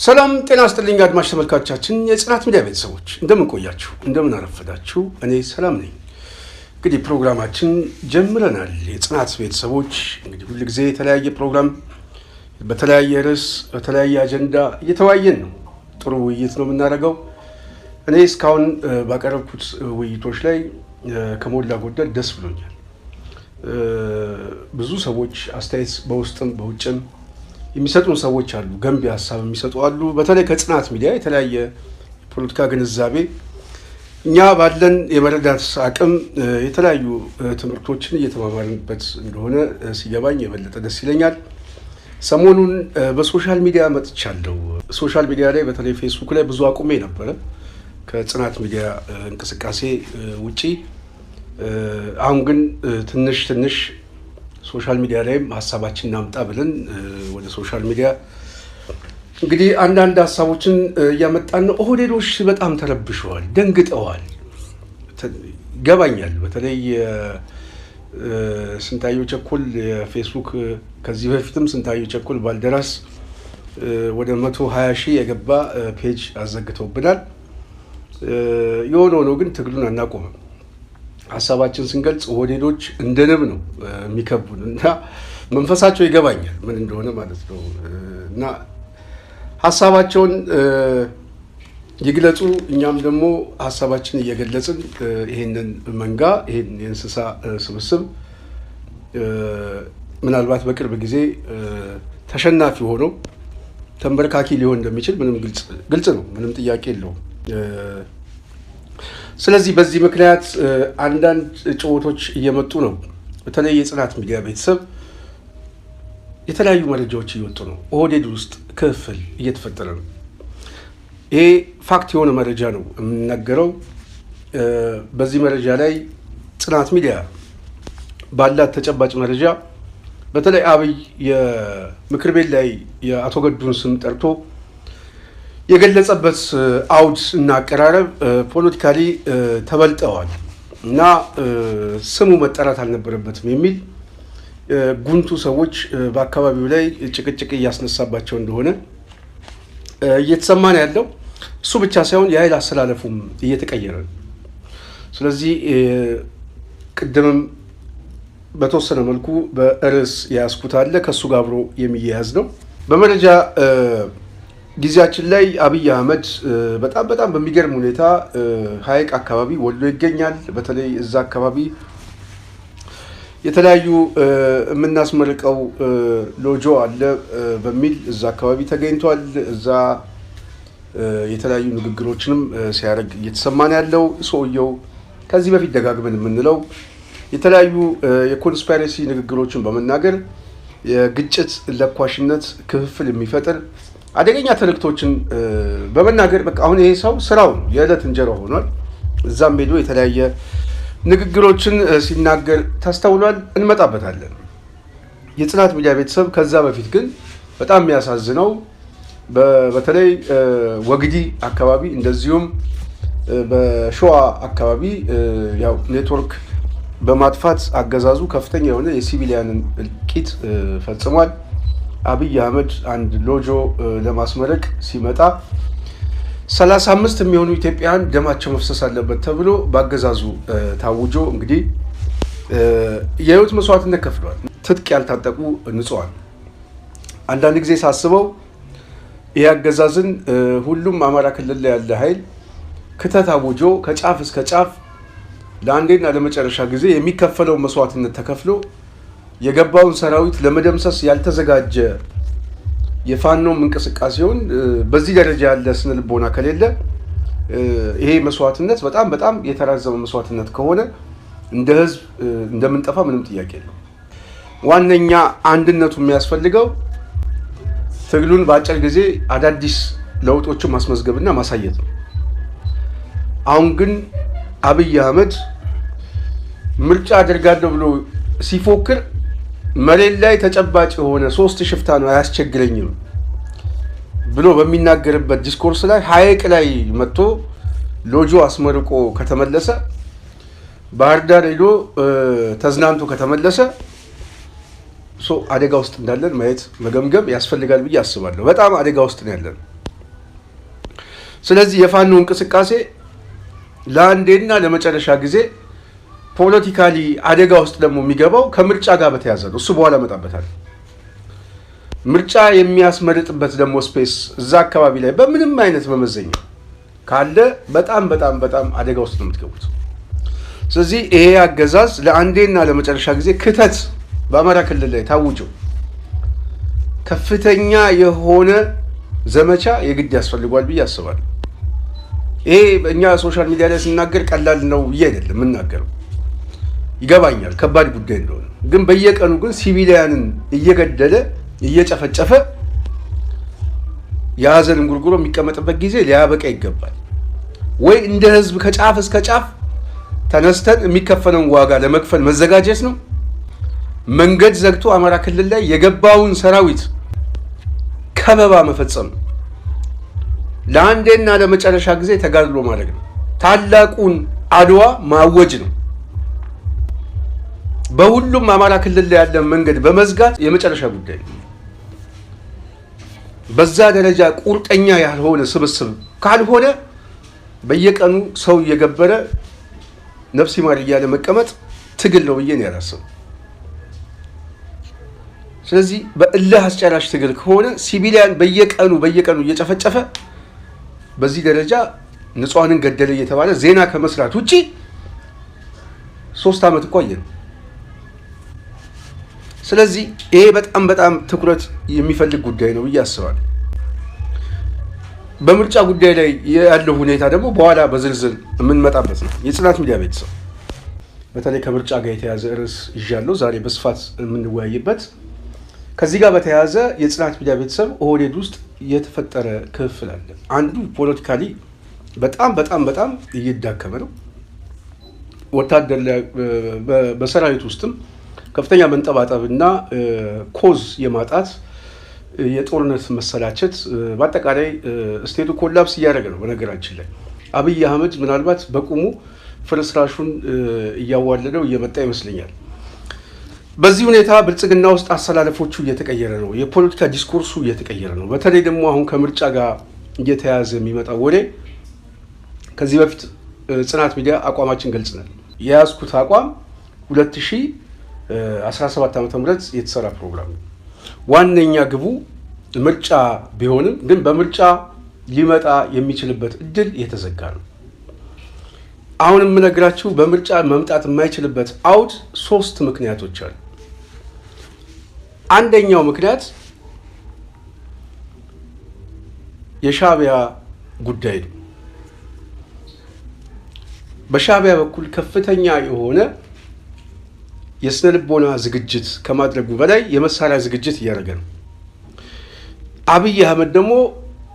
ሰላም ጤና ይስጥልኝ አድማጭ ተመልካቾቻችን የጽናት ሚዲያ ቤተሰቦች እንደምን ቆያችሁ እንደምን አረፈዳችሁ እኔ ሰላም ነኝ እንግዲህ ፕሮግራማችን ጀምረናል የጽናት ቤተሰቦች እንግዲህ ሁሉ ጊዜ የተለያየ ፕሮግራም በተለያየ ርዕስ በተለያየ አጀንዳ እየተወያየን ነው ጥሩ ውይይት ነው የምናደርገው እኔ እስካሁን ባቀረብኩት ውይይቶች ላይ ከሞላ ጎደል ደስ ብሎኛል ብዙ ሰዎች አስተያየት በውስጥም በውጭም የሚሰጡን ሰዎች አሉ ገንቢ ሐሳብ የሚሰጡ አሉ በተለይ ከጽናት ሚዲያ የተለያየ ፖለቲካ ግንዛቤ እኛ ባለን የመረዳት አቅም የተለያዩ ትምህርቶችን እየተማማርንበት እንደሆነ ሲገባኝ የበለጠ ደስ ይለኛል ሰሞኑን በሶሻል ሚዲያ መጥቻለሁ ሶሻል ሚዲያ ላይ በተለይ ፌስቡክ ላይ ብዙ አቁሜ ነበር ከጽናት ሚዲያ እንቅስቃሴ ውጪ አሁን ግን ትንሽ ሶሻል ሚዲያ ላይ ሐሳባችንን እናምጣ ብለን ወደ ሶሻል ሚዲያ እንግዲህ አንዳንድ ሐሳቦችን ያመጣን ነው ኦህዴዶች በጣም ተረብሸዋል ደንግጠዋል ገባኛል በተለይ ስንታየው ቸኮል የፌስቡክ ከዚህ በፊትም ስንታየው ቸኮል ባልደራስ ወደ 120 ሺህ የገባ ፔጅ አዘግተውብናል የሆነው ግን ትግሉን አናቆምም ሐሳባችን ስንገልጽ ኦህዴዶች እንደነብ ነው የሚከቡን እና መንፈሳቸው ይገባኛል ምን እንደሆነ ማለት ነው እና ሐሳባቸውን ይግለጹ እኛም ደግሞ ሐሳባችን እየገለጽን ይሄንን መንጋ ይሄን የእንስሳ ስብስብ ምናልባት በቅርብ ጊዜ ተሸናፊ ሆኖ ተንበርካኪ ሊሆን እንደሚችል ምንም ግልጽ ነው ምንም ጥያቄ የለውም ስለዚህ በዚህ ምክንያት አንዳንድ ጭውቶች እየመጡ ነው በተለይ የጽናት ሚዲያ ቤተሰብ የተለያዩ መረጃዎች እየወጡ ነው ኦህዴድ ውስጥ ክፍል እየተፈጠረ ነው ይሄ ፋክት የሆነ መረጃ ነው የምናገረው በዚህ መረጃ ላይ ጽናት ሚዲያ ባላት ተጨባጭ መረጃ በተለይ አብይ የምክር ቤት ላይ የአቶ ገዱን ስም ጠርቶ የገለጸበት አውድ እና አቀራረብ ፖለቲካሊ ተበልጠዋል እና ስሙ መጠራት አልነበረበትም የሚል ጉንቱ ሰዎች በአካባቢው ላይ ጭቅጭቅ እያስነሳባቸው እንደሆነ እየተሰማ ነው ያለው እሱ ብቻ ሳይሆን የኃይል አስተላለፉም እየተቀየረ ነው ስለዚህ ቅድምም በተወሰነ መልኩ በርዕስ ያስኩት አለ ከሱ ጋር አብሮ የሚያያዝ ነው በመረጃ ጊዜያችን ላይ አብይ አህመድ በጣም በሚገርም ሁኔታ ሀይቅ አካባቢ ወሎ ይገኛል በተለይ እዛ አካባቢ የተለያዩ የምናስመርቀው ሎጆ አለ በሚል እዛ አካባቢ ተገኝቷል እዛ የተለያዩ ንግግሮችንም ሲያደርግ እየተሰማን ያለው ሰውየው ከዚህ በፊት ደጋግመን የምንለው የተለያዩ የኮንስፓይረሲ ንግግሮችን በመናገር የግጭት ለኳሽነት ክፍፍል የሚፈጥር አደገኛ ተልክቶችን በመናገር በቃ አሁን ይሄ ሰው ስራው የዕለት እንጀራ ሆኗል እዛም ሄዶ የተለያየ ንግግሮችን ሲናገር ታስተውሏል እንመጣበታለን የጽናት ሚዲያ ቤተሰብ ከዛ በፊት ግን በጣም የሚያሳዝነው በተለይ ወግዲ አካባቢ እንደዚሁም በሸዋ አካባቢ ያው ኔትወርክ በማጥፋት አገዛዙ ከፍተኛ የሆነ የሲቪሊያንን እልቂት ፈጽሟል አብይ አህመድ አንድ ሎጆ ለማስመረቅ ሲመጣ 35 የሚሆኑ ኢትዮጵያውያን ደማቸው መፍሰስ አለበት ተብሎ ባገዛዙ ታውጆ እንግዲህ የህይወት መስዋዕትነት ከፍሏል ትጥቅ ያልታጠቁ ንጹሃን አንዳንድ ጊዜ ሳስበው ይሄ አገዛዝን ሁሉም አማራ ክልል ላይ ያለ ኃይል ክተት አውጆ ከጫፍ እስከ ጫፍ ለአንዴና ለመጨረሻ ጊዜ የሚከፈለው መስዋዕትነት ተከፍሎ የገባውን ሰራዊት ለመደምሰስ ያልተዘጋጀ የፋኖም እንቅስቃሴውን በዚህ ደረጃ ያለ ስነልቦና ከሌለ ይሄ መስዋዕትነት በጣም የተራዘመ መስዋዕትነት ከሆነ እንደ ህዝብ እንደምንጠፋ ምንም ጥያቄ የለም ዋነኛ አንድነቱ የሚያስፈልገው ትግሉን በአጭር ጊዜ አዳዲስ ለውጦችን ማስመዝገብና ማሳየት ነው አሁን ግን አብይ አህመድ ምርጫ አደርጋለሁ ብሎ ሲፎክር መሬት ላይ ተጨባጭ የሆነ ሶስት ሽፍታ ነው አያስቸግረኝም ብሎ በሚናገርበት ዲስኮርስ ላይ ሀይቅ ላይ መጥቶ ሎጆ አስመርቆ ከተመለሰ ባህር ዳር ሄዶ ተዝናንቶ ከተመለሰ አደጋ ውስጥ እንዳለን ማየት መገምገም ያስፈልጋል ብዬ አስባለሁ በጣም አደጋ ውስጥ ነው ያለን ስለዚህ የፋኖ እንቅስቃሴ ለአንዴና ለመጨረሻ ጊዜ ፖለቲካሊ አደጋ ውስጥ ደግሞ የሚገባው ከምርጫ ጋር በተያዘ ነው። እሱ በኋላ መጣበታል። ምርጫ የሚያስመርጥበት ደግሞ ስፔስ እዛ አካባቢ ላይ በምንም አይነት መመዘኛ ካለ በጣም በጣም በጣም አደጋ ውስጥ ነው የምትገቡት። ስለዚህ ይሄ አገዛዝ ለአንዴና ለመጨረሻ ጊዜ ክተት በአማራ ክልል ላይ ታውጆ ከፍተኛ የሆነ ዘመቻ የግድ ያስፈልጓል ብዬ አስባለሁ። ይሄ እኛ ሶሻል ሚዲያ ላይ ስናገር ቀላል ነው ብዬ አይደለም የምናገረው፣ ይገባኛል ከባድ ጉዳይ እንደሆነ። ግን በየቀኑ ግን ሲቪሊያንን እየገደለ እየጨፈጨፈ የሀዘን እንጉርጉሮ የሚቀመጥበት ጊዜ ሊያበቃ ይገባል። ወይ እንደ ህዝብ ከጫፍ እስከ ጫፍ ተነስተን የሚከፈለውን ዋጋ ለመክፈል መዘጋጀት ነው። መንገድ ዘግቶ አማራ ክልል ላይ የገባውን ሰራዊት ከበባ መፈጸም ነው። ለአንዴና ለመጨረሻ ጊዜ ተጋድሎ ማድረግ ነው። ታላቁን አድዋ ማወጅ ነው። በሁሉም አማራ ክልል ላይ ያለ መንገድ በመዝጋት የመጨረሻ ጉዳይ ነው። በዛ ደረጃ ቁርጠኛ ያልሆነ ስብስብ ካልሆነ በየቀኑ ሰው እየገበረ ነፍስ ይማር እያለ መቀመጥ ትግል ነው ብዬ ነው ያላሰብኩት። ስለዚህ በእልህ አስጨራሽ ትግል ከሆነ ሲቪሊያን በየቀኑ እየጨፈጨፈ በዚህ ደረጃ ንጹሃንን ገደለ እየተባለ ዜና ከመስራት ውጪ 3 ዓመት ቆየን። ስለዚህ ይሄ በጣም በጣም ትኩረት የሚፈልግ ጉዳይ ነው ብዬ አስባለሁ። በምርጫ ጉዳይ ላይ ያለው ሁኔታ ደግሞ በኋላ በዝርዝር የምንመጣበት ነው። የጽናት ሚዲያ ቤተሰብ በተለይ ከምርጫ ጋር የተያዘ ርዕስ ይዣለሁ ዛሬ በስፋት የምንወያይበት። ከዚህ ጋር በተያያዘ የጽናት ሚዲያ ቤተሰብ ኦህዴድ ውስጥ የተፈጠረ ክፍል አለ። አንዱ ፖለቲካሊ በጣም በጣም በጣም እየዳከመ ነው። ወታደር በሰራዊት ውስጥም ከፍተኛ መንጠባጠብና ኮዝ የማጣት የጦርነት መሰላቸት በአጠቃላይ ስቴቱ ኮላፕስ እያደረገ ነው። በነገራችን ላይ አብይ አህመድ ምናልባት በቁሙ ፍርስራሹን እያዋለደው እየመጣ ይመስለኛል። በዚህ ሁኔታ ብልጽግና ውስጥ አሰላለፎቹ እየተቀየረ ነው። የፖለቲካ ዲስኮርሱ እየተቀየረ ነው። በተለይ ደግሞ አሁን ከምርጫ ጋር እየተያዘ የሚመጣው ወሬ ከዚህ በፊት ጽናት ሚዲያ አቋማችን ገልጽናል። የያዝኩት አቋም 2017 ዓ.ም የተሰራ ፕሮግራም ነው። ዋነኛ ግቡ ምርጫ ቢሆንም ግን በምርጫ ሊመጣ የሚችልበት እድል የተዘጋ ነው። አሁን የምነግራችሁ በምርጫ መምጣት የማይችልበት አውድ 3 ምክንያቶች አሉ። አንደኛው ምክንያት የሻዕቢያ ጉዳይ ነው። በሻዕቢያ በኩል ከፍተኛ የሆነ የስነ ልቦና ዝግጅት ከማድረጉ በላይ የመሳሪያ ዝግጅት እያደረገ ነው። አብይ አህመድ ደግሞ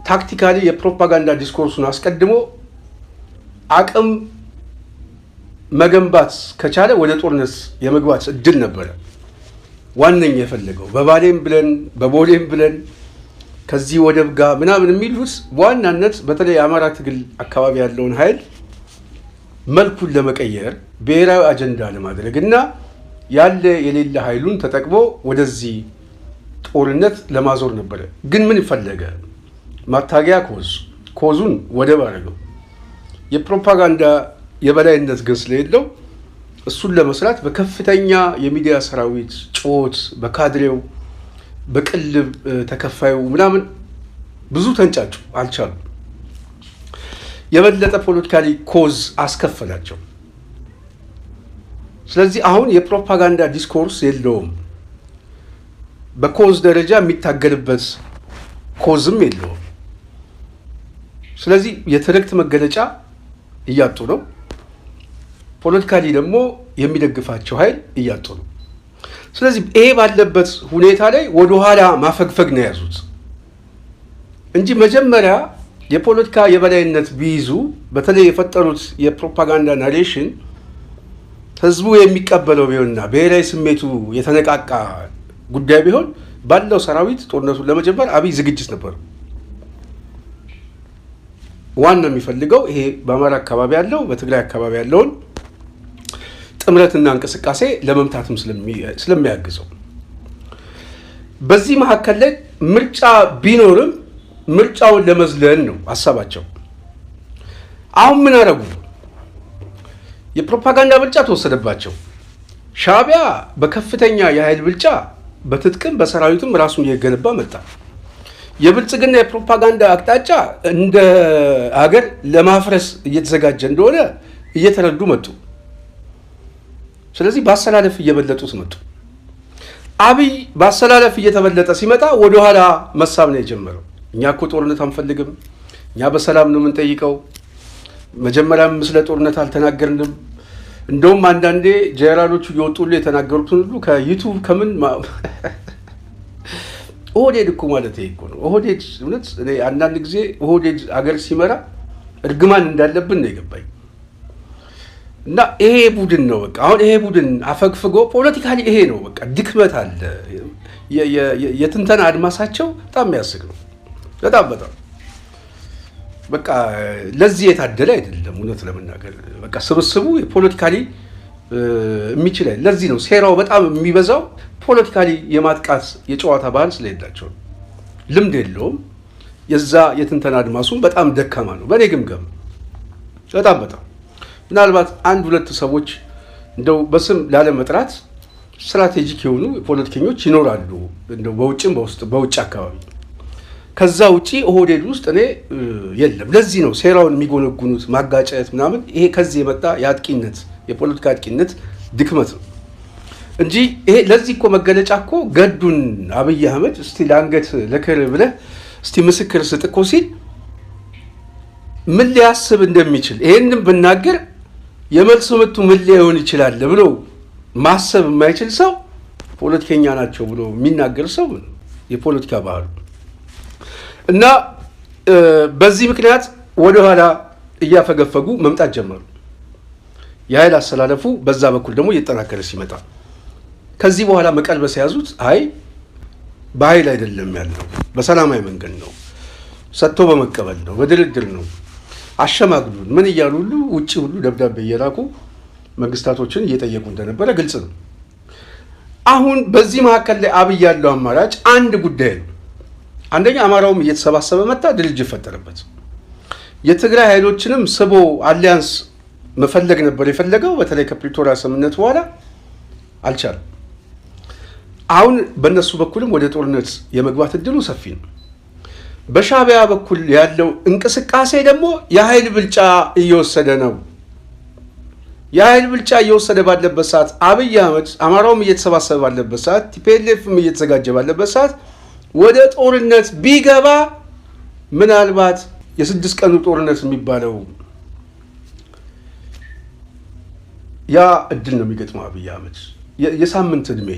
ታክቲካሊ የፕሮፓጋንዳ ዲስኮርሱን አስቀድሞ አቅም መገንባት ከቻለ ወደ ጦርነት የመግባት እድል ነበረ። ዋነኛ የፈለገው በባሌም ብለን በቦሌም ብለን ከዚህ ወደብ ጋር ምናምን የሚሉት በዋናነት በተለይ የአማራ ትግል አካባቢ ያለውን ኃይል መልኩን ለመቀየር ብሔራዊ አጀንዳ ለማድረግ እና ያለ የሌለ ኃይሉን ተጠቅሞ ወደዚህ ጦርነት ለማዞር ነበረ። ግን ምን ፈለገ? ማታገያ ኮዙን ወደብ አደረገው። የፕሮፓጋንዳ የበላይነት ግን ስለሌለው እሱን ለመስራት በከፍተኛ የሚዲያ ሰራዊት ጮት፣ በካድሬው በቅልብ ተከፋዩ ምናምን ብዙ ተንጫጩ፣ አልቻሉም። የበለጠ ፖለቲካሊ ኮዝ አስከፈላቸው። ስለዚህ አሁን የፕሮፓጋንዳ ዲስኮርስ የለውም። በኮዝ ደረጃ የሚታገልበት ኮዝም የለውም። ስለዚህ የትርክት መገለጫ እያጡ ነው። ፖለቲካሊ ደግሞ የሚደግፋቸው ኃይል እያጡ ነው። ስለዚህ ይሄ ባለበት ሁኔታ ላይ ወደኋላ ማፈግፈግ ነው የያዙት እንጂ መጀመሪያ የፖለቲካ የበላይነት ቢይዙ በተለይ የፈጠሩት የፕሮፓጋንዳ ናሬሽን ህዝቡ የሚቀበለው ቢሆንና ብሔራዊ ስሜቱ የተነቃቃ ጉዳይ ቢሆን ባለው ሰራዊት ጦርነቱን ለመጀመር አብይ ዝግጅት ነበር። ዋና የሚፈልገው ይሄ በአማራ አካባቢ ያለው በትግራይ አካባቢ ያለውን ጥምረትና እንቅስቃሴ ለመምታትም ስለሚያግዘው በዚህ መካከል ላይ ምርጫ ቢኖርም ምርጫውን ለመዝለል ነው ሀሳባቸው። አሁን ምን አረጉ? የፕሮፓጋንዳ ብልጫ ተወሰደባቸው። ሻዕቢያ በከፍተኛ የኃይል ብልጫ በትጥቅም በሰራዊቱም ራሱን እየገነባ መጣ። የብልጽግና የፕሮፓጋንዳ አቅጣጫ እንደ ሀገር ለማፍረስ እየተዘጋጀ እንደሆነ እየተረዱ መጡ። ስለዚህ በአሰላለፍ እየበለጡት መጡ። አብይ በአሰላለፍ እየተበለጠ ሲመጣ ወደኋላ መሳብ ነው የጀመረው። እኛ እኮ ጦርነት አንፈልግም፣ እኛ በሰላም ነው የምንጠይቀው፣ መጀመሪያም ስለ ጦርነት አልተናገርንም። እንደውም አንዳንዴ ጀነራሎቹ እየወጡሉ የተናገሩትን ሁሉ ከዩቱብ ከምን ኦህዴድ እኮ ማለት ይሄ እኮ ነው። ኦህዴድ እውነት እኔ አንዳንድ ጊዜ ኦህዴድ አገር ሲመራ እርግማን እንዳለብን ነው የገባኝ። እና ይሄ ቡድን ነው በቃ አሁን ይሄ ቡድን አፈግፍጎ ፖለቲካሊ ይሄ ነው በቃ ድክመት አለ። የትንተና አድማሳቸው በጣም የሚያስቅ ነው። በጣም በቃ ለዚህ የታደለ አይደለም እውነት ለመናገር በቃ ስብስቡ ፖለቲካሊ የሚችል ለዚህ ነው ሴራው በጣም የሚበዛው። ፖለቲካሊ የማጥቃት የጨዋታ ባህል ስለሌላቸው ልምድ የለውም። የዛ የትንተና አድማሱም በጣም ደካማ ነው በእኔ ግምገም። በጣም ምናልባት አንድ ሁለት ሰዎች እንደው በስም ላለመጥራት ስትራቴጂክ የሆኑ ፖለቲከኞች ይኖራሉ እንደው በውጭም በውጭ አካባቢ። ከዛ ውጪ ኦህዴድ ውስጥ እኔ የለም። ለዚህ ነው ሴራውን የሚጎነጉኑት ማጋጨት ምናምን። ይሄ ከዚህ የመጣ የአጥቂነት የፖለቲካ አጥቂነት ድክመት ነው እንጂ ይሄ ለዚህ እኮ መገለጫ እኮ ገዱን አብይ አህመድ እስቲ ለአንገት ለክር ብለህ እስቲ ምስክር ስጥ እኮ ሲል ምን ሊያስብ እንደሚችል ይሄንን ብናገር የመልስ ምቱ ምን ሊሆን ይችላል ብሎ ማሰብ የማይችል ሰው ፖለቲከኛ ናቸው ብሎ የሚናገር ሰው የፖለቲካ ባህሉ እና በዚህ ምክንያት ወደኋላ እያፈገፈጉ መምጣት ጀመሩ። የኃይል አሰላለፉ በዛ በኩል ደግሞ እየተጠናከረ ሲመጣ ከዚህ በኋላ መቀልበስ የያዙት አይ በኃይል አይደለም ያለው በሰላማዊ መንገድ ነው፣ ሰጥቶ በመቀበል ነው፣ በድርድር ነው፣ አሸማግሉን ምን እያሉ ሁሉ ውጪ ሁሉ ደብዳቤ እየላኩ መንግስታቶችን እየጠየቁ እንደነበረ ግልጽ ነው። አሁን በዚህ መካከል ላይ አብይ ያለው አማራጭ አንድ ጉዳይ ነው። አንደኛ አማራውም እየተሰባሰበ መጣ፣ ድርጅት ፈጠረበት። የትግራይ ኃይሎችንም ስቦ አሊያንስ መፈለግ ነበር የፈለገው። በተለይ ከፕሪቶሪያ ስምምነት በኋላ አልቻለም። አሁን በእነሱ በኩልም ወደ ጦርነት የመግባት እድሉ ሰፊ ነው። በሻዕቢያ በኩል ያለው እንቅስቃሴ ደግሞ የኃይል ብልጫ እየወሰደ ነው። የኃይል ብልጫ እየወሰደ ባለበት ሰዓት አብይ አህመድ አማራውም እየተሰባሰበ ባለበት ሰዓት ቲፒኤልኤፍም እየተዘጋጀ ባለበት ሰዓት ወደ ጦርነት ቢገባ ምናልባት የ6 ቀኑ ጦርነት የሚባለው ያ እድል ነው የሚገጥመው አብይ አህመድ የሳምንት እድሜ።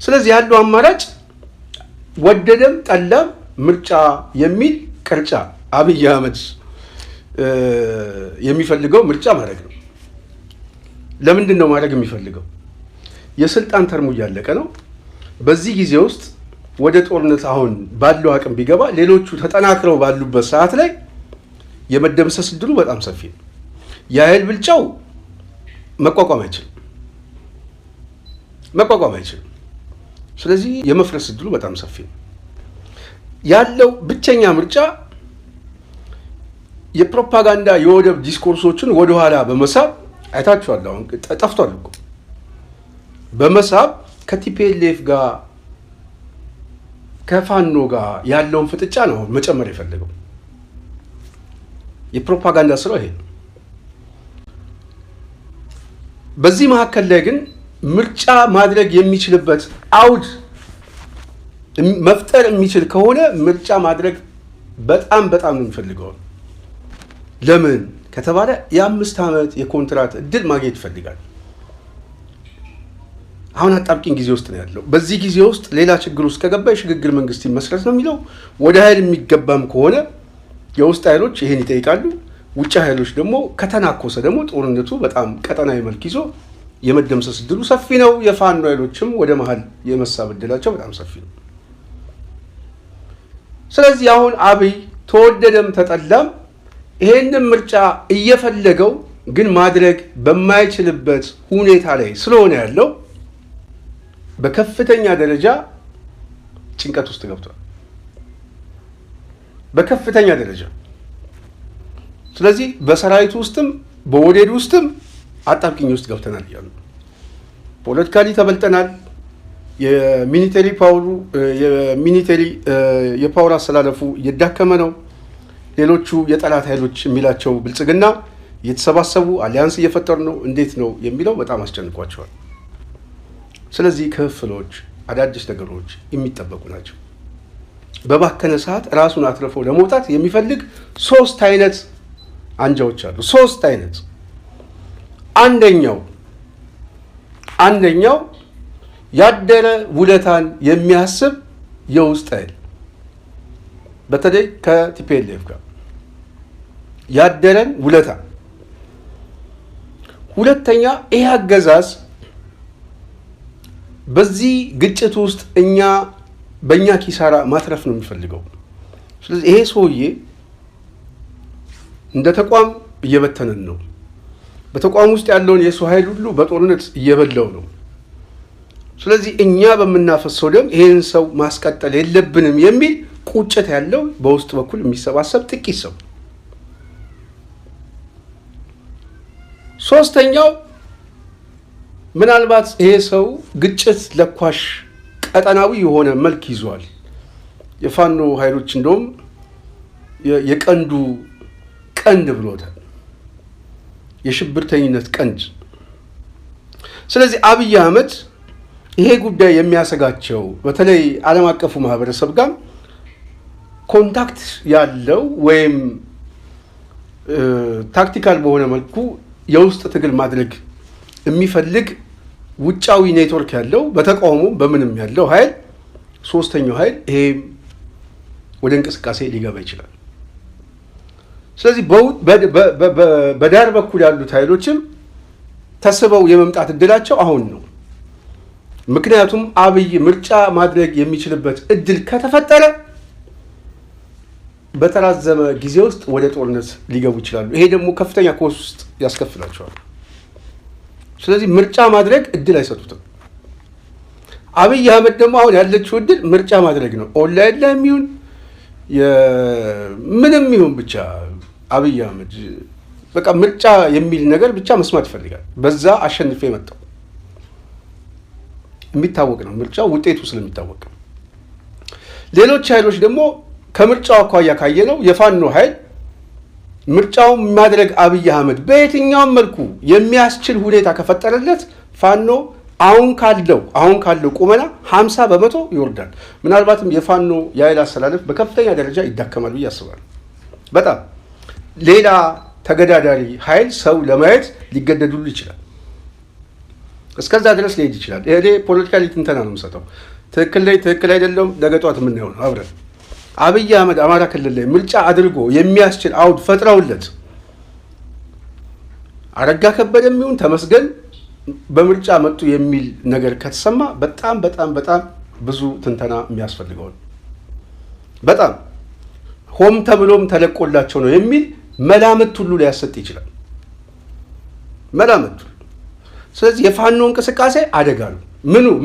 ስለዚህ ያለው አማራጭ ወደደም ጠላም ምርጫ የሚል ቅርጫ አብይ አህመድ የሚፈልገው ምርጫ ማድረግ ነው። ለምንድን ነው ማድረግ የሚፈልገው? የስልጣን ተርሙ እያለቀ ነው። በዚህ ጊዜ ውስጥ ወደ ጦርነት አሁን ባለው አቅም ቢገባ ሌሎቹ ተጠናክረው ባሉበት ሰዓት ላይ የመደምሰስ እድሉ በጣም ሰፊ ነው። የኃይል ብልጫው መቋቋም አይችልም። ስለዚህ የመፍረስ እድሉ በጣም ሰፊ ነው። ያለው ብቸኛ ምርጫ የፕሮፓጋንዳ የወደብ ዲስኮርሶችን ወደኋላ በመሳብ አይታችኋል። አሁን ጠፍቷል እኮ በመሳብ ከቲፒኤልኤፍ ጋር ከፋኖ ጋር ያለውን ፍጥጫ ነው መጨመር የፈለገው። የፕሮፓጋንዳ ስራው ይሄ ነው። በዚህ መካከል ላይ ግን ምርጫ ማድረግ የሚችልበት አውድ መፍጠር የሚችል ከሆነ ምርጫ ማድረግ በጣም ነው የሚፈልገው። ለምን ከተባለ የ5 ዓመት የኮንትራት እድል ማግኘት ይፈልጋል። አሁን አጣብቂኝ ጊዜ ውስጥ ነው ያለው። በዚህ ጊዜ ውስጥ ሌላ ችግር ውስጥ ከገባ የሽግግር መንግስት ይመስረት ነው የሚለው። ወደ ኃይል የሚገባም ከሆነ የውስጥ ኃይሎች ይሄን ይጠይቃሉ። ውጭ ኃይሎች ደግሞ ከተናኮሰ ደግሞ ጦርነቱ በጣም ቀጠናዊ መልክ ይዞ የመደምሰስ እድሉ ሰፊ ነው። የፋኖ ኃይሎችም ወደ መሀል የመሳብ እድላቸው በጣም ሰፊ ነው። ስለዚህ አሁን አብይ ተወደደም ተጠላም ይሄንን ምርጫ እየፈለገው ግን ማድረግ በማይችልበት ሁኔታ ላይ ስለሆነ ያለው በከፍተኛ ደረጃ ጭንቀት ውስጥ ገብቷል። በከፍተኛ ደረጃ። ስለዚህ በሰራዊቱ ውስጥም በወዴድ ውስጥም አጣብቂኝ ውስጥ ገብተናል እያሉ ፖለቲካሊ ተበልጠናል። የሚሊተሪ የፓወር አስተላለፉ እየዳከመ ነው። ሌሎቹ የጠላት ኃይሎች የሚላቸው ብልጽግና እየተሰባሰቡ አሊያንስ እየፈጠሩ ነው። እንዴት ነው የሚለው በጣም አስጨንቋቸዋል። ስለዚህ ክፍፍሎች፣ አዳዲስ ነገሮች የሚጠበቁ ናቸው። በባከነ ሰዓት ራሱን አትርፎ ለመውጣት የሚፈልግ 3 አይነት አንጃዎች አሉ። 3 አይነት። አንደኛው ያደረ ውለታን የሚያስብ የውስጥ ኃይል በተለይ ከቲፒኤልኤፍ ጋር ያደረን ውለታ። ሁለተኛ ይህ አገዛዝ በዚህ ግጭት ውስጥ በእኛ ኪሳራ ማትረፍ ነው የሚፈልገው። ስለዚህ ይሄ ሰውዬ እንደ ተቋም እየበተነን ነው። በተቋም ውስጥ ያለውን የሰው ኃይል ሁሉ በጦርነት እየበላው ነው። ስለዚህ እኛ በምናፈሰው ደም ይሄን ሰው ማስቀጠል የለብንም የሚል ቁጭት ያለው በውስጥ በኩል የሚሰባሰብ ጥቂት ሰው። ሶስተኛው ምናልባት ይሄ ሰው ግጭት ለኳሽ ቀጠናዊ የሆነ መልክ ይዟል። የፋኖ ኃይሎች እንደውም የቀንዱ ቀንድ ብሎታል፣ የሽብርተኝነት ቀንድ። ስለዚህ አብይ አህመድ ይሄ ጉዳይ የሚያሰጋቸው በተለይ ዓለም አቀፉ ማህበረሰብ ጋር ኮንታክት ያለው ወይም ታክቲካል በሆነ መልኩ የውስጥ ትግል ማድረግ የሚፈልግ ውጫዊ ኔትወርክ ያለው በተቃውሞ በምንም ያለው ኃይል ሶስተኛው ኃይል ይሄ ወደ እንቅስቃሴ ሊገባ ይችላል። ስለዚህ በዳር በኩል ያሉት ኃይሎችም ተስበው የመምጣት እድላቸው አሁን ነው። ምክንያቱም አብይ ምርጫ ማድረግ የሚችልበት እድል ከተፈጠረ በተራዘመ ጊዜ ውስጥ ወደ ጦርነት ሊገቡ ይችላሉ። ይሄ ደግሞ ከፍተኛ ኮስት ውስጥ ያስከፍላቸዋል። ስለዚህ ምርጫ ማድረግ እድል አይሰጡትም። አብይ አህመድ ደግሞ አሁን ያለችው እድል ምርጫ ማድረግ ነው። ኦንላይን ላይ የሚሆን ምንም ይሁን ብቻ አብይ አህመድ በቃ ምርጫ የሚል ነገር ብቻ መስማት ይፈልጋል። በዛ አሸንፌ መጣው የሚታወቅ ነው ምርጫ ውጤቱ ስለሚታወቅ። ሌሎች ኃይሎች ደግሞ ከምርጫው አኳያ ካየነው የፋኖ ኃይል ምርጫው ማድረግ አብይ አህመድ በየትኛውም መልኩ የሚያስችል ሁኔታ ከፈጠረለት ፋኖ አሁን ካለው ቁመና 50% ይወርዳል። ምናልባትም የፋኖ የኃይል አሰላለፍ በከፍተኛ ደረጃ ይዳከማል ብዬ አስባለሁ። በጣም ሌላ ተገዳዳሪ ኃይል ሰው ለማየት ሊገደዱሉ ይችላል። እስከዛ ድረስ ሊሄድ ይችላል። ይሄ ፖለቲካሊ ትንተና ነው የምሰጠው። ትክክል አይደለም ነገ ጧት የምናየው ነው አብረን። አብይ አህመድ አማራ ክልል ላይ ምርጫ አድርጎ የሚያስችል አውድ ፈጥረውለት አረጋ ከበደ የሚሆን ተመስገን በምርጫ መጡ የሚል ነገር ከተሰማ በጣም ብዙ ትንተና የሚያስፈልገው ነው። በጣም ሆም ተብሎም ተለቆላቸው ነው የሚል መላምት ሁሉ ሊያሰጥ ይችላል። መላምት። ስለዚህ የፋኖ እንቅስቃሴ አደጋ ነው።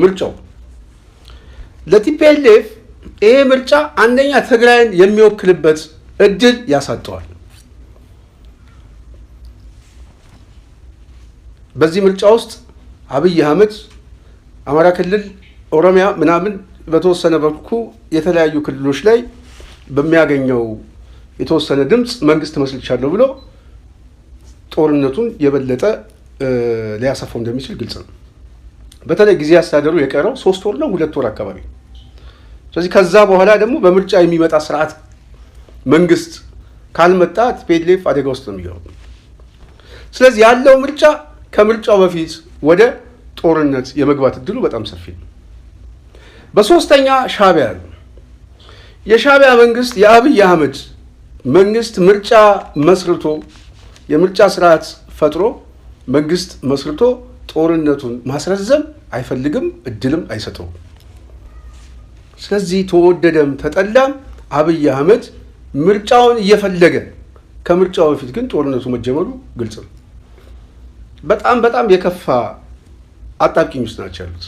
ምርጫው ለቲፒኤልኤፍ ይሄ ምርጫ አንደኛ ትግራይን የሚወክልበት እድል ያሳጠዋል። በዚህ ምርጫ ውስጥ አብይ አህመድ አማራ ክልል፣ ኦሮሚያ ምናምን በተወሰነ በኩ የተለያዩ ክልሎች ላይ በሚያገኘው የተወሰነ ድምፅ መንግስት መስልቻለሁ ብሎ ጦርነቱን የበለጠ ሊያሰፋው እንደሚችል ግልጽ ነው። በተለይ ጊዜ አስተዳደሩ የቀረው 3 ወር ነው 2 ወር አካባቢ። ስለዚህ ከዛ በኋላ ደግሞ በምርጫ የሚመጣ ስርዓት መንግስት ካልመጣ ቲፒኤልኤፍ አደጋ ውስጥ ነው የሚገባው። ስለዚህ ያለው ምርጫ ከምርጫው በፊት ወደ ጦርነት የመግባት እድሉ በጣም ሰፊ ነው። በሶስተኛ ሻዕቢያ ነው። የሻዕቢያ መንግስት የአብይ አህመድ መንግስት ምርጫ መስርቶ የምርጫ ስርዓት ፈጥሮ መንግስት መስርቶ ጦርነቱን ማስረዘም አይፈልግም፣ እድልም አይሰጠውም። ስለዚህ ተወደደም ተጠላም አብይ አህመድ ምርጫውን እየፈለገ ከምርጫው በፊት ግን ጦርነቱ መጀመሩ ግልጽ ነው። በጣም የከፋ አጣብቂኝ ውስጥ ናቸው ያሉት።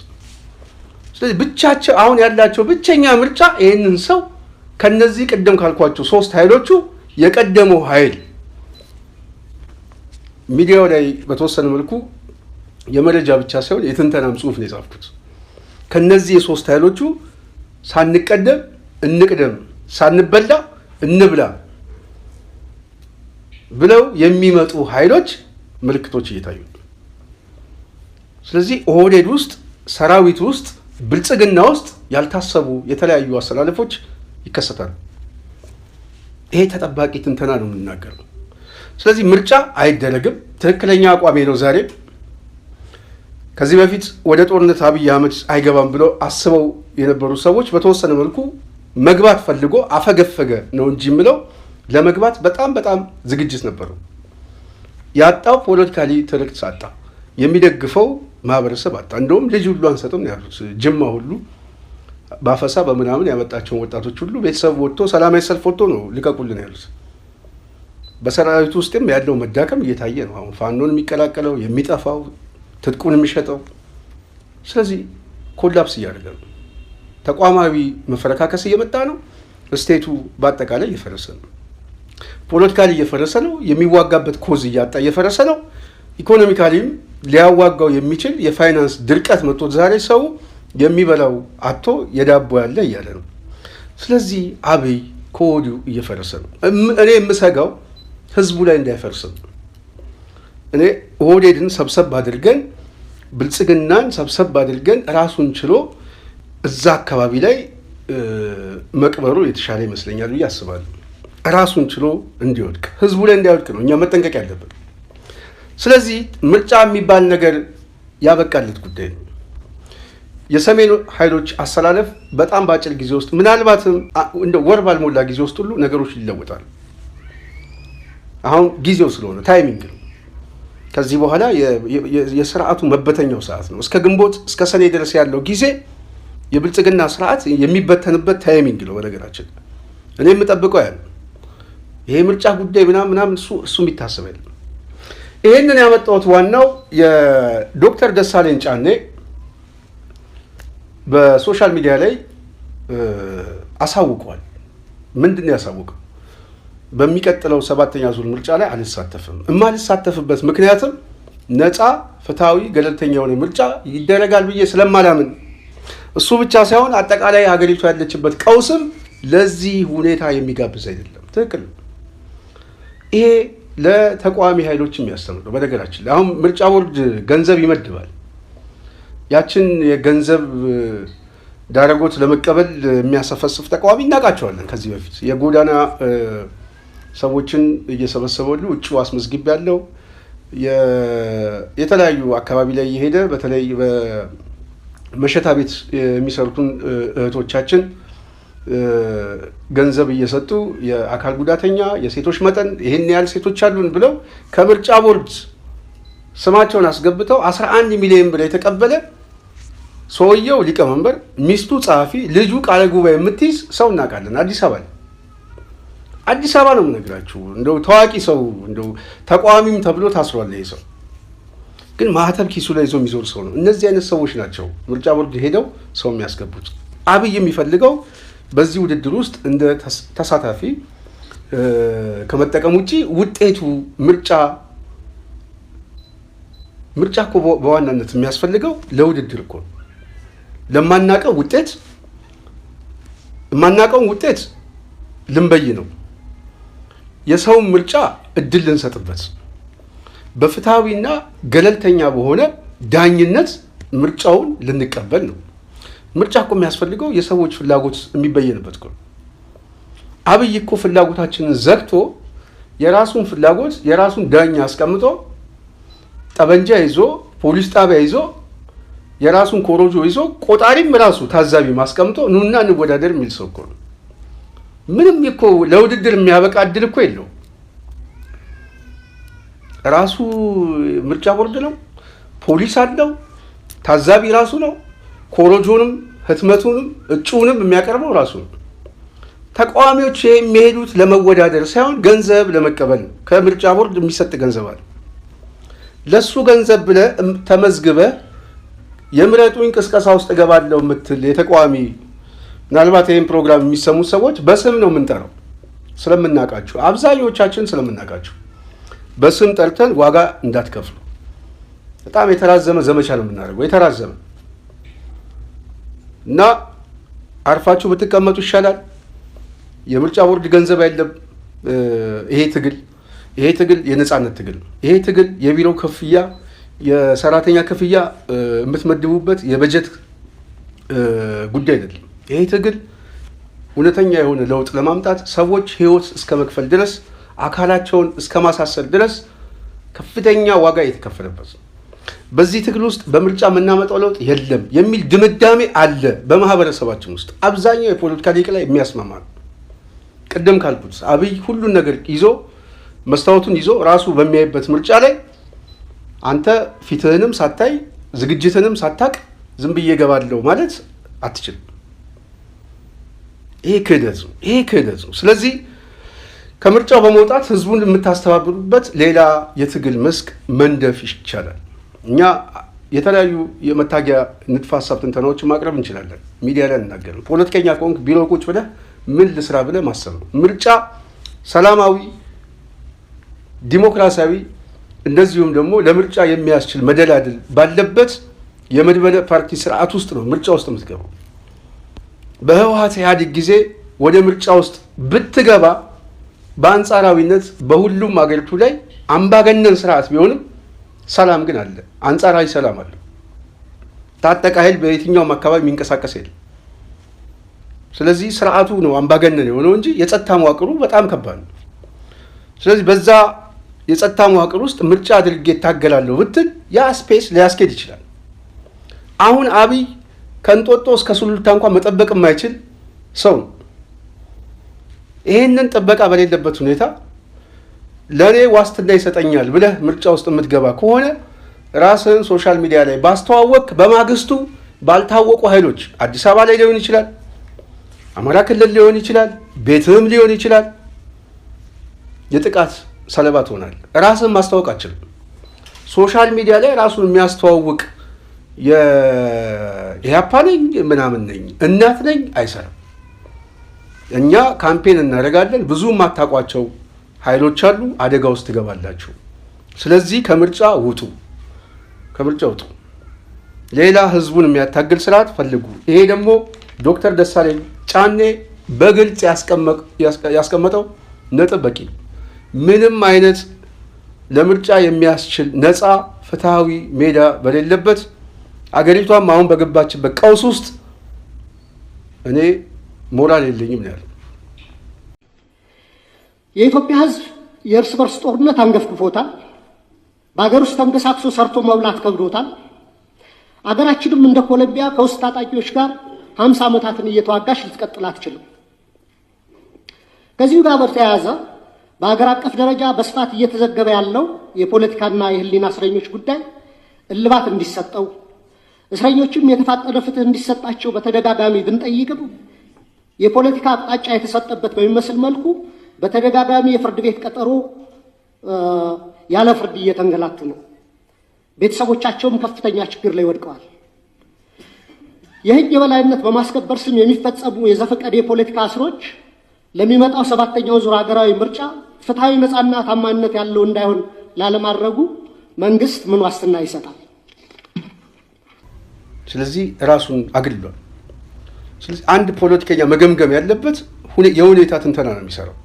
ስለዚህ ብቻቸው አሁን ያላቸው ብቸኛ ምርጫ ይህንን ሰው ከነዚህ ቀደም ካልኳቸው 3 ኃይሎቹ የቀደመው ኃይል ሚዲያው ላይ በተወሰነ መልኩ የመረጃ ብቻ ሳይሆን የትንተናም ጽሁፍ ነው የጻፍኩት። ከነዚህ የሶስት ኃይሎቹ ሳንቀደም እንቅደም፣ ሳንበላ እንብላ ብለው የሚመጡ ኃይሎች ምልክቶች እየታዩ። ስለዚህ ኦህዴድ ውስጥ፣ ሰራዊት ውስጥ፣ ብልጽግና ውስጥ ያልታሰቡ የተለያዩ አሰላለፎች ይከሰታሉ። ይሄ ተጠባቂ ትንተና ነው የምናገረው። ስለዚህ ምርጫ አይደረግም፣ ትክክለኛ አቋሜ ነው ዛሬ። ከዚህ በፊት ወደ ጦርነት አብይ አህመድ አይገባም ብለው አስበው የነበሩ ሰዎች በተወሰነ መልኩ መግባት ፈልጎ አፈገፈገ ነው እንጂ የምለው ለመግባት በጣም ዝግጅት ነበረው። ያጣው ፖለቲካሊ ትርክት አጣ፣ የሚደግፈው ማህበረሰብ አጣ። እንደውም ልጅ ሁሉ አንሰጥም ነው ያሉት። ጅማ ሁሉ ባፈሳ በምናምን ያመጣቸውን ወጣቶች ሁሉ ቤተሰብ ወጥቶ ሰላማዊ ሰልፍ ወጥቶ ነው ልቀቁልን ያሉት። በሰራዊቱ ውስጥም ያለው መዳከም እየታየ ነው። አሁን ፋኖን የሚቀላቀለው የሚጠፋው፣ ትጥቁን የሚሸጠው። ስለዚህ ኮላፕስ እያደረገ ነው። ተቋማዊ መፈረካከስ እየመጣ ነው። ስቴቱ በአጠቃላይ እየፈረሰ ነው። ፖለቲካሊ እየፈረሰ ነው። የሚዋጋበት ኮዝ እያጣ እየፈረሰ ነው። ኢኮኖሚካሊም ሊያዋጋው የሚችል የፋይናንስ ድርቀት መጥቶት ዛሬ ሰው የሚበላው አቶ የዳቦ ያለ እያለ ነው። ስለዚህ አብይ ከወዲሁ እየፈረሰ ነው። እኔ የምሰጋው ህዝቡ ላይ እንዳይፈርስም። እኔ ኦህዴድን ሰብሰብ አድርገን ብልጽግናን ሰብሰብ አድርገን ራሱን ችሎ እዛ አካባቢ ላይ መቅበሩ የተሻለ ይመስለኛል ብዬ አስባለሁ። ራሱን ችሎ እንዲወድቅ፣ ህዝቡ ላይ እንዳይወድቅ ነው እኛ መጠንቀቅ ያለብን። ስለዚህ ምርጫ የሚባል ነገር ያበቃለት ጉዳይ ነው። የሰሜን ኃይሎች አሰላለፍ በጣም በአጭር ጊዜ ውስጥ ምናልባትም እንደ ወር ባልሞላ ጊዜ ውስጥ ሁሉ ነገሮች ይለወጣሉ። አሁን ጊዜው ስለሆነ ታይሚንግ ነው። ከዚህ በኋላ የስርዓቱ መበተኛው ሰዓት ነው። እስከ ግንቦት እስከ ሰኔ ድረስ ያለው ጊዜ የብልጽግና ስርዓት የሚበተንበት ታይሚንግ ነው። በነገራችን እኔ የምጠብቀው ያለ ይሄ ምርጫ ጉዳይ ምናምን እሱ የሚታሰብ አይደለም። ይሄንን ያመጣሁት ዋናው የዶክተር ደሳለኝ ጫኔ በሶሻል ሚዲያ ላይ አሳውቀዋል። ምንድን ነው ያሳውቀው? በሚቀጥለው 7ኛ ዙር ምርጫ ላይ አልሳተፍም። የማልሳተፍበት ምክንያትም ነፃ፣ ፍትሃዊ፣ ገለልተኛ የሆነ ምርጫ ይደረጋል ብዬ ስለማላምን፣ እሱ ብቻ ሳይሆን አጠቃላይ ሀገሪቱ ያለችበት ቀውስም ለዚህ ሁኔታ የሚጋብዝ አይደለም። ትክክል። ይሄ ለተቃዋሚ ኃይሎች የሚያስተምር ነው። በነገራችን ላይ አሁን ምርጫ ቦርድ ገንዘብ ይመድባል። ያችን የገንዘብ ዳረጎት ለመቀበል የሚያሰፈስፍ ተቃዋሚ እናውቃቸዋለን። ከዚህ በፊት የጎዳና ሰዎችን እየሰበሰበሉ ውጭ አስመዝግብ ያለው የተለያዩ አካባቢ ላይ የሄደ በተለይ በመሸታ ቤት የሚሰሩትን እህቶቻችን ገንዘብ እየሰጡ የአካል ጉዳተኛ የሴቶች መጠን ይህን ያህል ሴቶች አሉን ብለው ከምርጫ ቦርድ ስማቸውን አስገብተው 11 ሚሊዮን ብር የተቀበለ ሰውየው ሊቀመንበር፣ ሚስቱ ጸሐፊ፣ ልጁ ቃለ ጉባኤ የምትይዝ ሰው እናውቃለን። አዲስ አበባ ነው የምነግራችሁ። እንደው ታዋቂ ሰው እንደው ተቃዋሚም ተብሎ ታስሯል። ይሄ ሰው ግን ማህተብ ኪሱ ላይ ይዞ የሚዞር ሰው ነው። እነዚህ አይነት ሰዎች ናቸው ምርጫ ቦርድ ሄደው ሰው የሚያስገቡት። አብይ የሚፈልገው በዚህ ውድድር ውስጥ እንደ ተሳታፊ ከመጠቀም ውጪ ውጤቱ ምርጫ እኮ በዋናነት የሚያስፈልገው ለውድድር እኮ ነው። የማናውቀውን ውጤት ልንበይ ነው። የሰውን ምርጫ እድል ልንሰጥበት፣ በፍትሃዊና ገለልተኛ በሆነ ዳኝነት ምርጫውን ልንቀበል ነው። ምርጫ እኮ የሚያስፈልገው የሰዎች ፍላጎት የሚበየንበት እኮ ነው። አብይ እኮ ፍላጎታችንን ዘግቶ የራሱን ፍላጎት የራሱን ዳኛ አስቀምጦ ጠበንጃ ይዞ ፖሊስ ጣቢያ ይዞ የራሱን ኮሮጆ ይዞ ቆጣሪም ራሱ ታዛቢ ማስቀምጦ ኑና እንወዳደር የሚል ሰው እኮ ነው። ምንም እኮ ለውድድር የሚያበቃ እድል እኮ የለው። ራሱ ምርጫ ቦርድ ነው፣ ፖሊስ አለው፣ ታዛቢ ራሱ ነው፣ ኮሮጆንም ህትመቱንም እጩውንም የሚያቀርበው ራሱ ነው። ተቃዋሚዎች የሚሄዱት ለመወዳደር ሳይሆን ገንዘብ ለመቀበል ነው። ከምርጫ ቦርድ የሚሰጥ ገንዘብ አለ። ለሱ ገንዘብ ብለህ ተመዝግበህ የምረጡኝ ቅስቀሳ ውስጥ እገባለሁ የምትል የተቃዋሚ ምናልባት ይህን ፕሮግራም የሚሰሙት ሰዎች በስም ነው የምንጠራው፣ ስለምናውቃቸው፣ አብዛኞቻችን ስለምናውቃቸው። በስም ጠርተን ዋጋ እንዳትከፍሉ። በጣም የተራዘመ ዘመቻ ነው የምናደርገው፣ የተራዘመ እና አርፋችሁ ብትቀመጡ ይሻላል። የምርጫ ቦርድ ገንዘብ አይደለም ይሄ ትግል የነጻነት ትግል ነው። ይሄ ትግል የቢሮ ክፍያ፣ የሰራተኛ ክፍያ የምትመድቡበት የበጀት ጉዳይ አይደለም። ይሄ ትግል እውነተኛ የሆነ ለውጥ ለማምጣት ሰዎች ህይወት እስከ መክፈል ድረስ አካላቸውን እስከ ማሳሰር ድረስ ከፍተኛ ዋጋ የተከፈለበት ነው። በዚህ ትግል ውስጥ በምርጫ የምናመጣው ለውጥ የለም የሚል ድምዳሜ አለ በማህበረሰባችን ውስጥ። አብዛኛው የፖለቲካ ሊቅ ላይ የሚያስማማ ነው። ቅድም ካልኩት አብይ ሁሉን ነገር ይዞ መስታወቱን ይዞ ራሱ በሚያይበት ምርጫ ላይ አንተ ፊትህንም ሳታይ ዝግጅትንም ሳታቅ ዝም ብዬ እገባለሁ ማለት አትችልም። ይሄ ክህደት ነው። ስለዚህ ከምርጫው በመውጣት ህዝቡን የምታስተባብሩበት ሌላ የትግል መስክ መንደፍ ይቻላል። እኛ የተለያዩ የመታጊያ ንድፈ ሀሳብ ትንተናዎችን ማቅረብ እንችላለን። ሚዲያ ላይ እናገር። ፖለቲከኛ ከሆንክ ቢሮ ቁጭ ብለህ ምን ልስራ ብለህ ማሰብ ነው። ምርጫ ሰላማዊ፣ ዲሞክራሲያዊ እንደዚሁም ደግሞ ለምርጫ የሚያስችል መደላድል ባለበት የመድበለ ፓርቲ ስርዓት ውስጥ ነው ምርጫ ውስጥ የምትገባው። በህወሓት ኢህአዴግ ጊዜ ወደ ምርጫ ውስጥ ብትገባ በአንጻራዊነት በሁሉም አገሪቱ ላይ አምባገነን ስርዓት ቢሆንም ሰላም ግን አለ፣ አንጻራዊ ሰላም አለ። ታጠቀ ኃይል በየትኛውም አካባቢ የሚንቀሳቀስ የለም። ስለዚህ ስርዓቱ ነው አምባገነን የሆነው እንጂ የጸጥታ መዋቅሩ በጣም ከባድ ነው። ስለዚህ በዛ የጸጥታ መዋቅር ውስጥ ምርጫ አድርጌ እታገላለሁ ብትል ያ ስፔስ ሊያስኬድ ይችላል። አሁን አብይ ከእንጦጦ እስከ ሱሉልታ እንኳን መጠበቅ የማይችል ሰው ነው። ይህንን ጥበቃ በሌለበት ሁኔታ ለእኔ ዋስትና ይሰጠኛል ብለህ ምርጫ ውስጥ የምትገባ ከሆነ ራስህን ሶሻል ሚዲያ ላይ ባስተዋወቅ በማግስቱ ባልታወቁ ኃይሎች አዲስ አበባ ላይ ሊሆን ይችላል፣ አማራ ክልል ሊሆን ይችላል፣ ቤትህም ሊሆን ይችላል፣ የጥቃት ሰለባ ትሆናለህ። ራስህን ማስተዋወቅ አችልም። ሶሻል ሚዲያ ላይ ራሱን የሚያስተዋውቅ የኢህአፓ ነኝ ምናምን ነኝ እናት ነኝ አይሰራም። እኛ ካምፔን እናደርጋለን። ብዙ የማታውቋቸው ኃይሎች አሉ፣ አደጋ ውስጥ ትገባላችሁ። ስለዚህ ከምርጫ ውጡ። ሌላ ህዝቡን የሚያታግል ስርዓት ፈልጉ። ይሄ ደግሞ ዶክተር ደሳለኝ ጫኔ በግልጽ ያስቀመጠው ነጥብ በቂ ነው። ምንም አይነት ለምርጫ የሚያስችል ነፃ ፍትሃዊ ሜዳ በሌለበት አገሪቷም አሁን በገባችበት ቀውስ ውስጥ እኔ ሞራል የለኝም ነው ያለው። የኢትዮጵያ ህዝብ የእርስ በርስ ጦርነት አንገፍግፎታል። በሀገር ውስጥ ተንቀሳቅሶ ሰርቶ መብላት ከብዶታል። አገራችንም እንደ ኮሎምቢያ ከውስጥ ታጣቂዎች ጋር 50 ዓመታትን እየተዋጋች ልትቀጥል አትችልም። ከዚሁ ጋር በተያያዘ በሀገር አቀፍ ደረጃ በስፋት እየተዘገበ ያለው የፖለቲካና የህሊና እስረኞች ጉዳይ እልባት እንዲሰጠው፣ እስረኞችም የተፋጠነ ፍትህ እንዲሰጣቸው በተደጋጋሚ ብንጠይቅም የፖለቲካ አቅጣጫ የተሰጠበት በሚመስል መልኩ በተደጋጋሚ የፍርድ ቤት ቀጠሮ ያለ ፍርድ እየተንገላቱ ነው። ቤተሰቦቻቸውም ከፍተኛ ችግር ላይ ወድቀዋል። የህግ የበላይነት በማስከበር ስም የሚፈጸሙ የዘፈቀደ የፖለቲካ እስሮች ለሚመጣው 7ኛው ዙር ሀገራዊ ምርጫ ፍትሃዊ፣ ነፃና ታማኝነት ያለው እንዳይሆን ላለማድረጉ መንግስት ምን ዋስትና ይሰጣል? ስለዚህ ራሱን አግልሏል። ስለዚህ አንድ ፖለቲከኛ መገምገም ያለበት የሁኔታ ትንተና ነው የሚሰራው።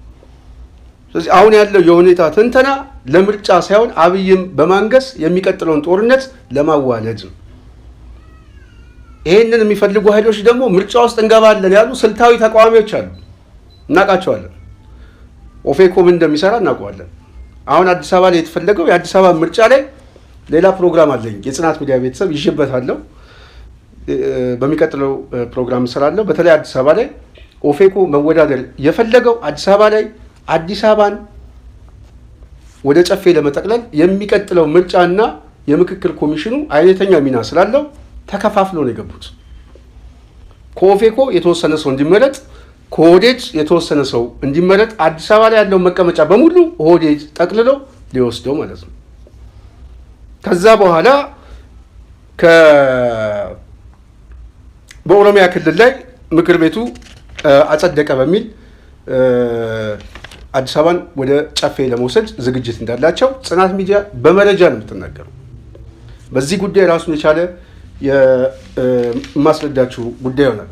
ስለዚህ አሁን ያለው የሁኔታ ትንተና ለምርጫ ሳይሆን አብይም በማንገስ የሚቀጥለውን ጦርነት ለማዋለድ ነው። ይሄንን የሚፈልጉ ኃይሎች ደግሞ ምርጫ ውስጥ እንገባለን ያሉ ስልታዊ ተቃዋሚዎች አሉ፣ እናውቃቸዋለን። ኦፌኮ ምን እንደሚሰራ እናውቀዋለን። አሁን አዲስ አበባ ላይ የተፈለገው የአዲስ አበባ ምርጫ ላይ ሌላ ፕሮግራም አለኝ፣ የጽናት ሚዲያ ቤተሰብ ይዤበታለሁ። በሚቀጥለው ፕሮግራም እሰራለሁ። በተለይ አዲስ አበባ ላይ ኦፌኮ መወዳደር የፈለገው አዲስ አበባ ላይ አዲስ አበባን ወደ ጨፌ ለመጠቅለል የሚቀጥለው ምርጫና የምክክር ኮሚሽኑ አይነተኛ ሚና ስላለው ተከፋፍለው ነው የገቡት። ከኦፌኮ የተወሰነ ሰው እንዲመረጥ፣ ከኦህዴድ የተወሰነ ሰው እንዲመረጥ፣ አዲስ አበባ ላይ ያለው መቀመጫ በሙሉ ኦህዴድ ጠቅልለው ሊወስደው ማለት ነው። ከዛ በኋላ በኦሮሚያ ክልል ላይ ምክር ቤቱ አጸደቀ በሚል አዲስ አበባን ወደ ጨፌ ለመውሰድ ዝግጅት እንዳላቸው ጽናት ሚዲያ በመረጃ ነው የምትናገረው። በዚህ ጉዳይ ራሱን የቻለ የማስረዳችሁ ጉዳይ ይሆናል።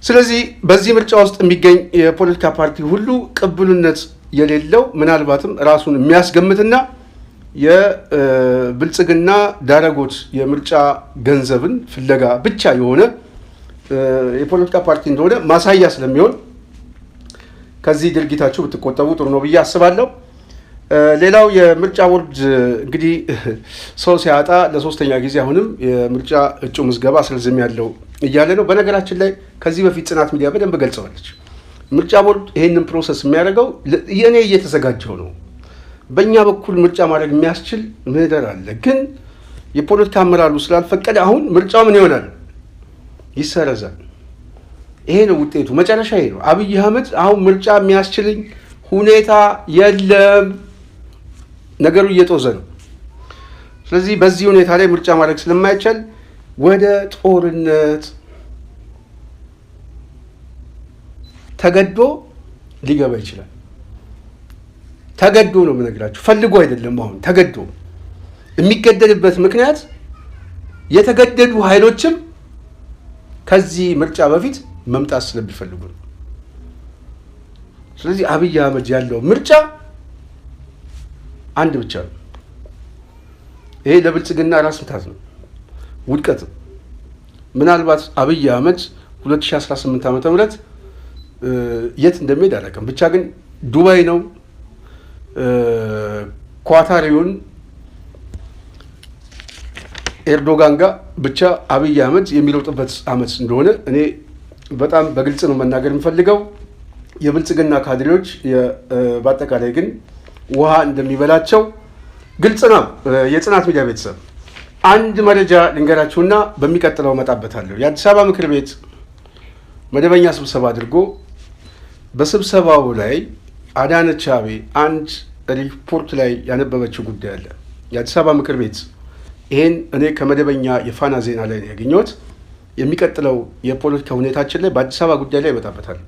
ስለዚህ በዚህ ምርጫ ውስጥ የሚገኝ የፖለቲካ ፓርቲ ሁሉ ቅቡልነት የሌለው ምናልባትም ራሱን የሚያስገምትና የብልጽግና ዳረጎት የምርጫ ገንዘብን ፍለጋ ብቻ የሆነ የፖለቲካ ፓርቲ እንደሆነ ማሳያ ስለሚሆን ከዚህ ድርጊታችሁ ብትቆጠቡ ጥሩ ነው ብዬ አስባለሁ። ሌላው የምርጫ ቦርድ እንግዲህ ሰው ሲያጣ ለሶስተኛ ጊዜ አሁንም የምርጫ እጩ ምዝገባ አስረዝም ያለው እያለ ነው። በነገራችን ላይ ከዚህ በፊት ጽናት ሚዲያ በደንብ ገልጸዋለች። ምርጫ ቦርድ ይህንን ፕሮሰስ የሚያደርገው እኔ እየተዘጋጀው ነው፣ በእኛ በኩል ምርጫ ማድረግ የሚያስችል ምህዳር አለ፣ ግን የፖለቲካ አመራሩ ስላልፈቀደ አሁን ምርጫው ምን ይሆናል? ይሰረዛል። ይሄ ነው ውጤቱ፣ መጨረሻ ይሄ ነው። አብይ አህመድ አሁን ምርጫ የሚያስችልኝ ሁኔታ የለም፣ ነገሩ እየጦዘ ነው። ስለዚህ በዚህ ሁኔታ ላይ ምርጫ ማድረግ ስለማይቻል ወደ ጦርነት ተገዶ ሊገባ ይችላል። ተገዶ ነው የምነግራችሁ፣ ፈልጎ አይደለም። አሁን ተገዶ የሚገደልበት ምክንያት የተገደዱ ኃይሎችም ከዚህ ምርጫ በፊት መምጣት ስለሚፈልጉ ነው። ስለዚህ አብይ አህመድ ያለው ምርጫ አንድ ብቻ ነው። ይሄ ለብልጽግና ራስ ምታት ነው፣ ውድቀት ነው። ምናልባት አብይ አህመድ 2018 ዓ.ም የት እንደሚሄድ አላውቅም። ብቻ ግን ዱባይ ነው ኳታሪውን ኤርዶጋን ጋር ብቻ አብይ አህመድ የሚለውጥበት ዓመት እንደሆነ እኔ በጣም በግልጽ ነው መናገር የምፈልገው። የብልጽግና ካድሬዎች በአጠቃላይ ግን ውሃ እንደሚበላቸው ግልጽ ነው። የጽናት ሚዲያ ቤተሰብ አንድ መረጃ ልንገራችሁና በሚቀጥለው እመጣበታለሁ። የአዲስ አበባ ምክር ቤት መደበኛ ስብሰባ አድርጎ በስብሰባው ላይ አዳነች አቤቤ አንድ ሪፖርት ላይ ያነበበችው ጉዳይ አለ። የአዲስ አበባ ምክር ቤት ይሄን እኔ ከመደበኛ የፋና ዜና ላይ ያገኘሁት። የሚቀጥለው የፖለቲካ ሁኔታችን ላይ በአዲስ አበባ ጉዳይ ላይ ይመጣበታል።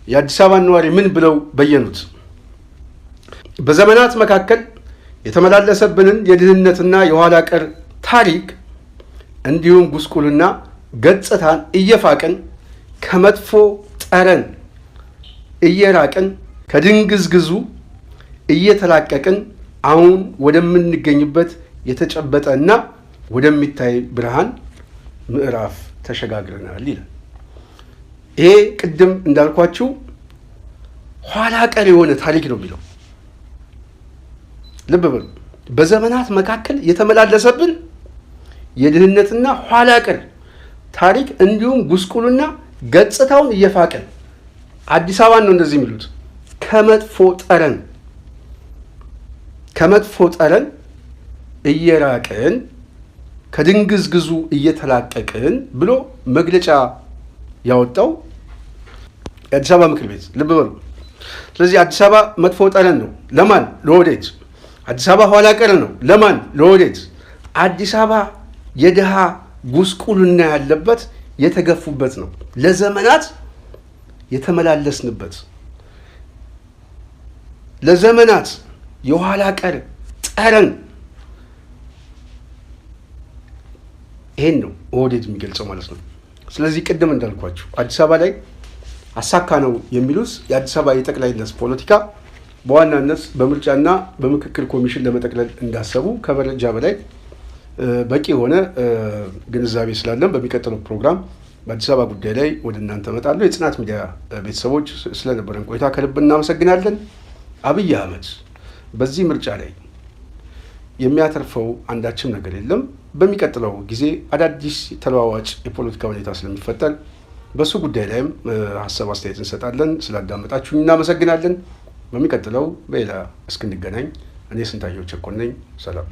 የአዲስ አበባ ነዋሪ ምን ብለው በየኑት? በዘመናት መካከል የተመላለሰብንን የድህነትና የኋላ ቀር ታሪክ እንዲሁም ጉስቁልና ገጽታን እየፋቅን ከመጥፎ ጠረን እየራቅን ከድንግዝግዙ እየተላቀቅን አሁን ወደምንገኝበት የተጨበጠ እና ወደሚታይ ብርሃን ምዕራፍ ተሸጋግረናል ይላል። ይሄ ቅድም እንዳልኳችሁ ኋላ ቀር የሆነ ታሪክ ነው የሚለው። ልብ በሉ። በዘመናት መካከል የተመላለሰብን የድህነትና ኋላ ቀር ታሪክ እንዲሁም ጉስቁልና ገጽታውን እየፋቅን አዲስ አበባን ነው እንደዚህ የሚሉት ከመጥፎ ጠረን እየራቅን ከድንግዝግዙ እየተላቀቅን ብሎ መግለጫ ያወጣው የአዲስ አበባ ምክር ቤት። ልብ በሉ። ስለዚህ አዲስ አበባ መጥፎ ጠረን ነው ለማን? ለወዴት? አዲስ አበባ ኋላ ቀር ነው ለማን? ለወዴት? አዲስ አበባ የድሃ ጉስቁልና ያለበት የተገፉበት ነው፣ ለዘመናት የተመላለስንበት፣ ለዘመናት የኋላ ቀር ጠረን። ይሄን ነው ኦህዴድ የሚገልጸው ማለት ነው። ስለዚህ ቅድም እንዳልኳችሁ አዲስ አበባ ላይ አሳካ ነው የሚሉት የአዲስ አበባ የጠቅላይነት ፖለቲካ በዋናነት በምርጫና በምክክር ኮሚሽን ለመጠቅለል እንዳሰቡ ከመረጃ በላይ በቂ የሆነ ግንዛቤ ስላለን በሚቀጥለው ፕሮግራም በአዲስ አበባ ጉዳይ ላይ ወደ እናንተ እመጣለሁ። የጽናት ሚዲያ ቤተሰቦች ስለነበረን ቆይታ ከልብ እናመሰግናለን። አብይ አህመድ በዚህ ምርጫ ላይ የሚያተርፈው አንዳችም ነገር የለም። በሚቀጥለው ጊዜ አዳዲስ ተለዋዋጭ የፖለቲካ ሁኔታ ስለሚፈጠር በሱ ጉዳይ ላይም ሀሳብ አስተያየት እንሰጣለን። ስላዳመጣችሁን እናመሰግናለን። በሚቀጥለው በሌላ እስክንገናኝ እኔ ስንታየሁ ቸኮል ነኝ። ሰላም።